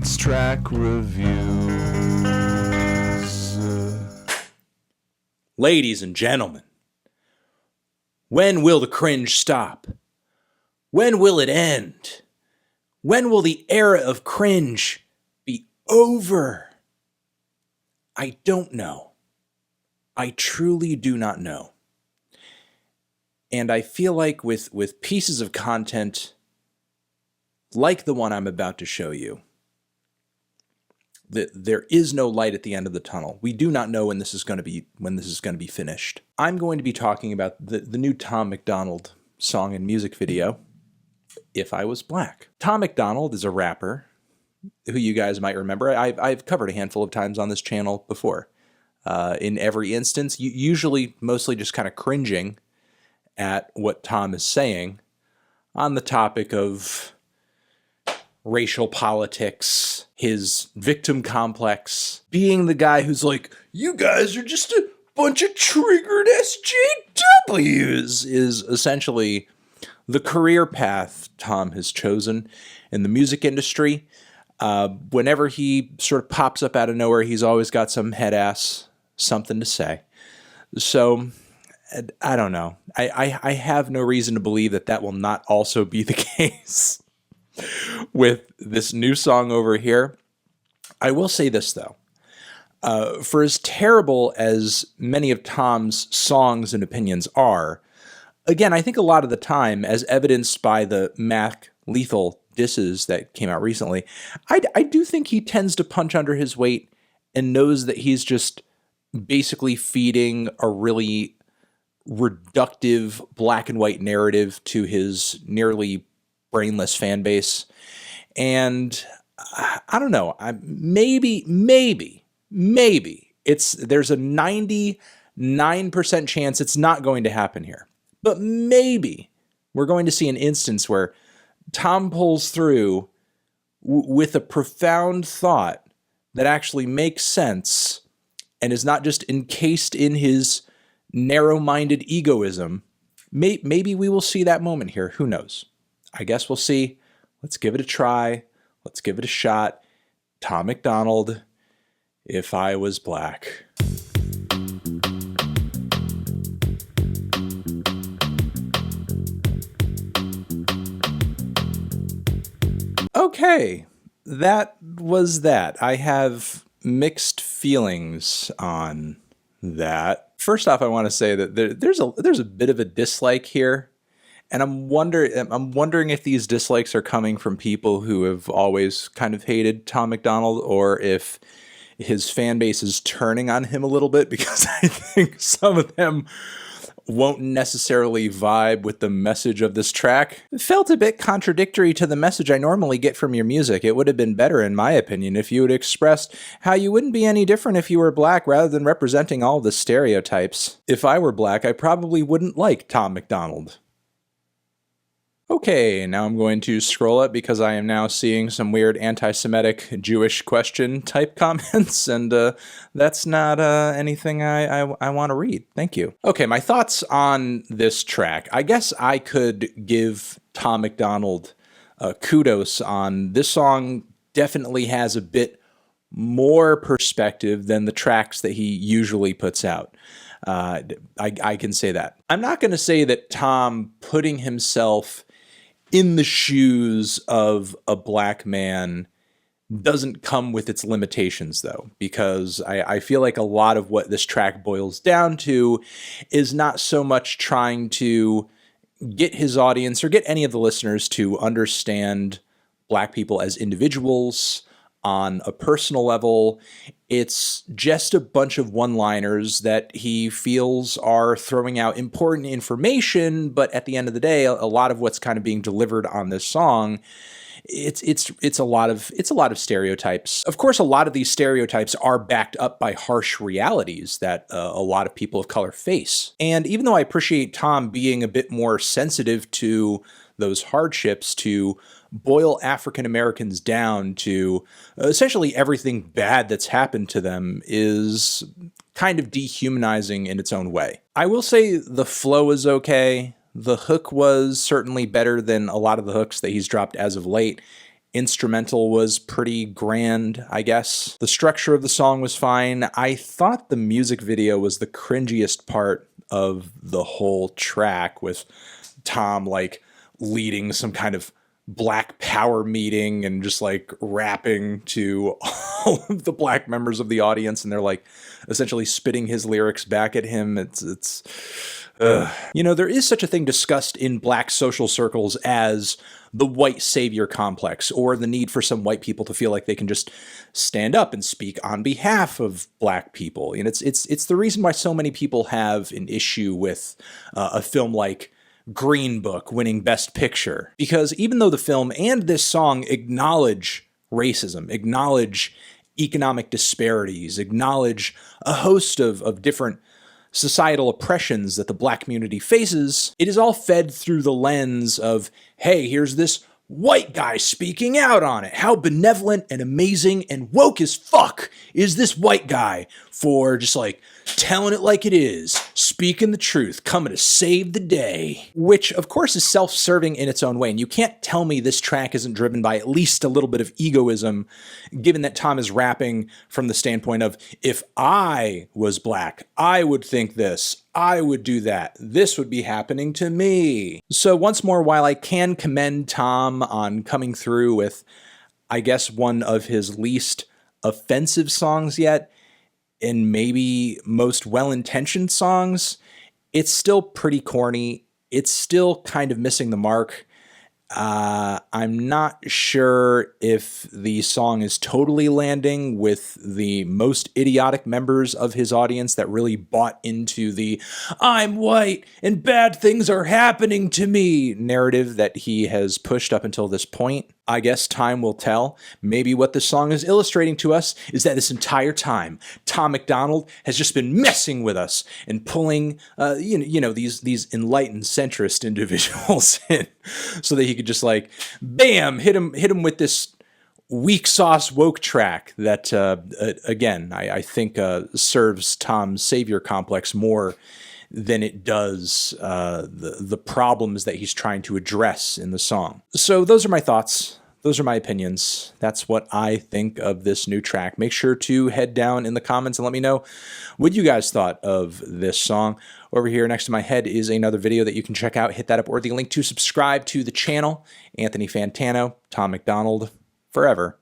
It's track reviews. Ladies and gentlemen, when will the cringe stop? When will it end? When will the era of cringe be over? I don't know. I truly do not know. And I feel like with pieces of content like the one I'm about to show you, that there is no light at the end of the tunnel. We do not know when this is going to be finished. I'm going to be talking about the new Tom MacDonald song and music video, If I Was Black. Tom MacDonald is a rapper who you guys might remember. I've covered a handful of times on this channel before. In every instance, usually mostly just kind of cringing at what Tom is saying on the topic of racial politics, his victim complex, being the guy who's like, you guys are just a bunch of triggered SJWs, is essentially the career path Tom has chosen in the music industry. Whenever he sort of pops up out of nowhere, he's always got some head-ass something to say. So, I don't know. I have no reason to believe that will not also be the case with this new song over here. I will say this, though. For as terrible as many of Tom's songs and opinions are, again, I think a lot of the time, as evidenced by the Mac Lethal disses that came out recently, I do think he tends to punch under his weight and knows that he's just basically feeding a really reductive black and white narrative to his nearly brainless fan base. And I don't know, maybe there's a 99% chance it's not going to happen here. But maybe we're going to see an instance where Tom pulls through with a profound thought that actually makes sense and is not just encased in his narrow-minded egoism. Maybe we will see that moment here. Who knows? I guess we'll see. Let's give it a try. Let's give it a shot. Tom MacDonald, If I Was Black. Okay, that was that. I have mixed feelings on that. First off, I want to say that there's a bit of a dislike here, and I'm wondering if these dislikes are coming from people who have always kind of hated Tom MacDonald, or if his fan base is turning on him a little bit, because I think some of them won't necessarily vibe with the message of this track. It felt a bit contradictory to the message I normally get from your music. It would have been better, in my opinion, if you had expressed how you wouldn't be any different if you were black, rather than representing all the stereotypes. If I were black, I probably wouldn't like Tom MacDonald. Okay, now I'm going to scroll up because I am now seeing some weird anti-Semitic Jewish question type comments, and that's not anything I want to read. Thank you. Okay, my thoughts on this track. I guess I could give Tom MacDonald kudos on this song. Definitely has a bit more perspective than the tracks that he usually puts out. I can say that. I'm not going to say that Tom putting himself in the shoes of a black man doesn't come with its limitations, though, because I feel like a lot of what this track boils down to is not so much trying to get his audience or get any of the listeners to understand black people as individuals on a personal level. It's just a bunch of one-liners that he feels are throwing out important information, but at the end of the day, a lot of what's kind of being delivered on this song, it's a lot of stereotypes. Of course, a lot of these stereotypes are backed up by harsh realities that a lot of people of color face. And even though I appreciate Tom being a bit more sensitive to those hardships, to boil African Americans down to essentially everything bad that's happened to them, is kind of dehumanizing in its own way. I will say the flow is okay. The hook was certainly better than a lot of the hooks that he's dropped as of late. instrumental was pretty grand, I guess. The structure of the song was fine. I thought the music video was the cringiest part of the whole track, with Tom like leading some kind of black power meeting and just like rapping to all of the black members of the audience, and they're like essentially spitting his lyrics back at him. It's You know, there is such a thing discussed in black social circles as the white savior complex, or the need for some white people to feel like they can just stand up and speak on behalf of black people. And it's the reason why so many people have an issue with a film like Green Book winning Best Picture. Because even though the film and this song acknowledge racism, acknowledge economic disparities, acknowledge a host of different societal oppressions that the black community faces, it is all fed through the lens of, hey, here's this white guy speaking out on it. How benevolent and amazing and woke as fuck is this white guy for just like telling it like it is, speaking the truth, coming to save the day. Which, of course, is self-serving in its own way. And you can't tell me this track isn't driven by at least a little bit of egoism, given that Tom is rapping from the standpoint of, if I was black, I would think this, I would do that, this would be happening to me. So once more, while I can commend Tom on coming through with, I guess, one of his least offensive songs yet, and maybe most well-intentioned songs, it's still pretty corny. It's still kind of missing the mark. I'm not sure if the song is totally landing with the most idiotic members of his audience that really bought into the "I'm white and bad things are happening to me" narrative that he has pushed up until this point. I guess time will tell. Maybe what this song is illustrating to us is that this entire time, Tom MacDonald has just been messing with us and pulling, these enlightened centrist individuals in, so that he could just like, bam, hit him with this weak sauce woke track that, again, I think serves Tom's savior complex more than it does the problems that he's trying to address in the song. So those are my thoughts. Those are my opinions. That's what I think of this new track. Make sure to head down in the comments and let me know what you guys thought of this song. Over here next to my head is another video that you can check out. Hit that up, or the link to subscribe to the channel. Anthony Fantano, Tom MacDonald, forever.